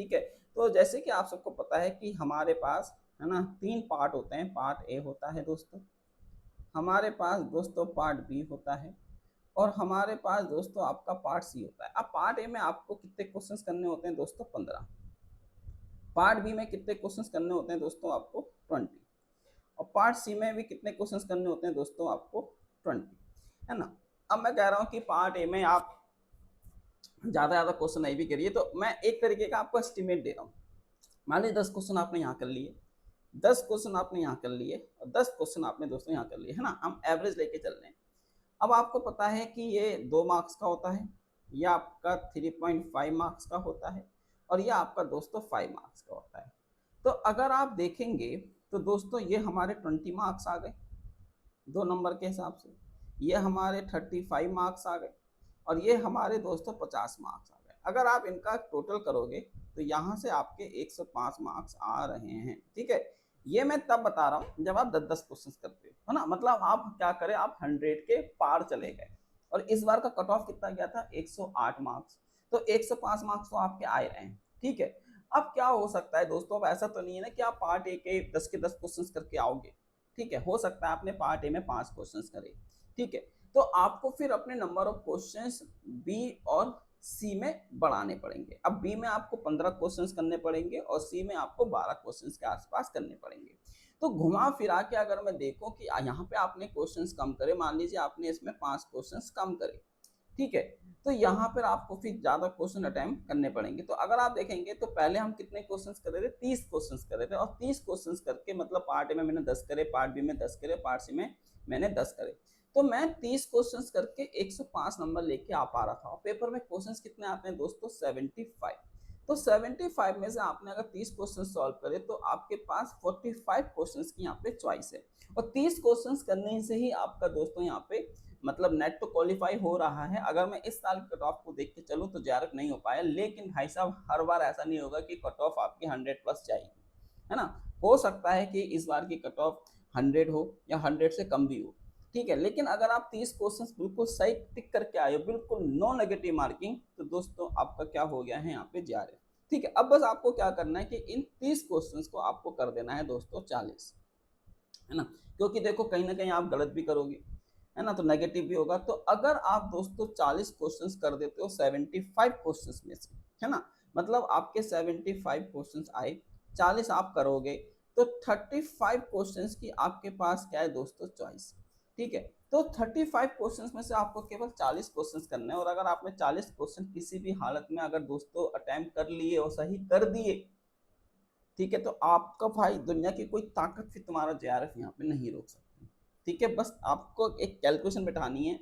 ठीक है। तो जैसे कि आप सबको पता है कि हमारे पास है ना 3 पार्ट होते हैं। पार्ट ए होता है दोस्तों, हमारे पास दोस्तों पार्ट बी होता है, और हमारे पास दोस्तों आपका पार्ट सी होता है। अब पार्ट ए में आपको कितने क्वेश्चंस करने होते हैं दोस्तों? 15। पार्ट बी में कितने क्वेश्चंस करने होते हैं दोस्तों? आपको 20। और पार्ट सी में भी कितने क्वेश्चंस करने होते हैं दोस्तों? आपको 20, है ना। अब मैं कह रहा हूँ कि पार्ट ए में आप ज़्यादा क्वेश्चन नहीं भी करिए, तो मैं एक तरीके का आपको एस्टिमेट दे रहा हूँ। मान लीजिए 10 क्वेश्चन आपने यहाँ कर लिए, 10 क्वेश्चन आपने यहाँ कर लिए, और 10 क्वेश्चन आपने दोस्तों यहाँ कर लिए, है ना। हम एवरेज लेके चल रहे हैं। अब आपको पता है कि ये 2 मार्क्स का होता है, ये आपका 3.5 मार्क्स का होता है, और ये आपका दोस्तों 5 मार्क्स का होता है। तो अगर आप देखेंगे तो दोस्तों ये हमारे 20 मार्क्स आ गए 2 नंबर के हिसाब से, ये हमारे 35 मार्क्स आ गए, और ये हमारे दोस्तों 50 मार्क्स आ गए। अगर आप इनका टोटल करोगे तो यहाँ से आपके 105 मार्क्स आ रहे हैं, ठीक है। ये मैं तब बता रहा हूँ जब आप 10-10 क्वेश्चन करते हो, है ना। मतलब आप क्या करें, आप 100 के पार चले गए, और इस बार का कट ऑफ कितना गया था? 108 मार्क्स। तो 105 मार्क्स तो आपके आए रहे हैं, ठीक है। अब क्या हो सकता है दोस्तों, अब ऐसा तो नहीं है ना कि आप पार्ट ए के 10 के 10 क्वेश्चन करके आओगे, ठीक है। हो सकता है आपने पार्ट ए में 5 क्वेश्चन करे, ठीक है। तो आपको फिर अपने नंबर ऑफ क्वेश्चंस बी और सी में बढ़ाने पड़ेंगे। अब बी में आपको 15 क्वेश्चंस करने पड़ेंगे, और सी में आपको 12 क्वेश्चंस के आसपास करने पड़ेंगे। तो घुमा फिरा के अगर मैं देखूं कि यहाँ पे आपने क्वेश्चंस कम करे, मान लीजिए आपने इसमें 5 क्वेश्चंस कम करे, ठीक है, तो यहाँ पर आपको फिर ज्यादा क्वेश्चन अटेम्प्ट करने पड़ेंगे। तो अगर आप देखेंगे तो पहले हम कितने क्वेश्चंस कर रहे थे? 30 क्वेश्चंस कर रहे थे, और 30 क्वेश्चंस करके मतलब पार्ट ए में मैंने 10 करे, पार्ट बी में 10 करे, पार्ट सी में मैंने 10 करे। तो मैं 30 क्वेश्चंस करके 105 नंबर लेके आ पा रहा था। और पेपर में क्वेश्चंस कितने आते हैं दोस्तों? 75। तो 75 में से आपने अगर 30 क्वेश्चन सॉल्व करे तो आपके पास 45 क्वेश्चंस की यहाँ पे चॉइस है, और 30 क्वेश्चंस करने से ही आपका दोस्तों यहाँ पे मतलब नेट तो क्वालिफाई हो रहा है। अगर मैं इस साल कट ऑफ को देख के चलूँ तो JRF नहीं हो पाया, लेकिन भाई साहब हर बार ऐसा नहीं होगा कि कट ऑफ आपकी 100 प्लस जाएगी, है ना। हो सकता है कि इस बार की कट ऑफ 100 हो या 100 से कम भी हो, ठीक है। लेकिन अगर आप 30 क्वेश्चंस बिल्कुल सही टिक करके आए हो, बिल्कुल नो नेगेटिव मार्किंग, तो दोस्तों आपका क्या हो गया है यहाँ पे JRF, ठीक है। अब बस आपको क्या करना है कि इन 30 क्वेश्चंस को आपको कर देना है दोस्तों 40, है ना। क्योंकि देखो कहीं ना कहीं आप गलत भी करोगे, है ना, तो नेगेटिव भी होगा। तो अगर आप दोस्तों 40 क्वेश्चंस कर देते हो 75 क्वेश्चंस में से, है ना, मतलब आपके 75 क्वेश्चंस आए, 40 आप करोगे, तो 35 क्वेश्चंस की आपके पास क्या है दोस्तों? चॉइस, ठीक है। तो 35 क्वेश्चंस में से आपको केवल 40 क्वेश्चंस करने हैं, और अगर आपने 40 क्वेश्चन किसी भी हालत में अगर दोस्तों अटेम्प्ट कर लिए और सही कर दिए, ठीक है, तो आपका भाई दुनिया की कोई ताकत फिर तुम्हारा JRF यहाँ पे नहीं रोक सकती, ठीक है। बस आपको एक कैलकुलेशन बैठानी है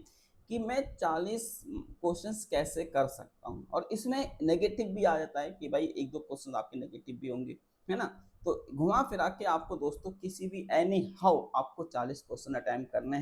कि मैं 40 क्वेश्चंस कैसे कर सकता हूँ, और इसमें नेगेटिव भी आ जाता है कि भाई 1-2 क्वेश्चन आपके नेगेटिव भी होंगे, है ना। तो घुमा फिरा के आपको दोस्तों किसी भी एनी हाउ आपको 40 क्वेश्चन अटेम्प्ट करने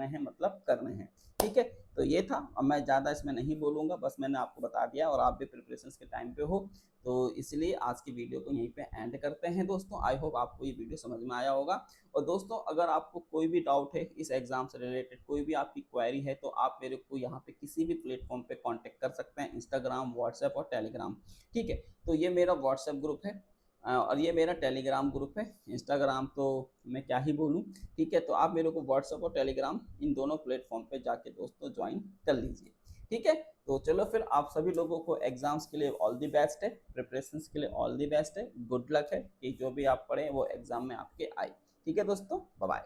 हैं मतलब करने हैं, ठीक है। तो ये था, अब मैं ज़्यादा इसमें नहीं बोलूँगा, बस मैंने आपको बता दिया, और आप भी प्रिपरेशन के टाइम पे हो, तो इसलिए आज की वीडियो को यहीं पे एंड करते हैं दोस्तों। आई होप आपको ये वीडियो समझ में आया होगा। और दोस्तों अगर आपको कोई भी डाउट है इस एग्जाम से रिलेटेड, कोई भी आपकी क्वेरी है, तो आप मेरे को यहाँ पे किसी भी प्लेटफॉर्म पे कांटेक्ट कर सकते हैं, इंस्टाग्राम, व्हाट्सएप और टेलीग्राम, ठीक है। तो ये मेरा व्हाट्सएप ग्रुप है, और ये मेरा टेलीग्राम ग्रुप है। इंस्टाग्राम तो मैं क्या ही बोलूँ, ठीक है। तो आप मेरे को व्हाट्सएप और टेलीग्राम इन दोनों प्लेटफॉर्म पे जाके दोस्तों ज्वाइन कर लीजिए, ठीक है। तो चलो फिर आप सभी लोगों को एग्जाम्स के लिए ऑल दी बेस्ट है, प्रिपरेशंस के लिए ऑल दी बेस्ट है, गुड लक है कि जो भी आप पढ़ें वो एग्जाम में आपके आए, ठीक है दोस्तों। Bye bye.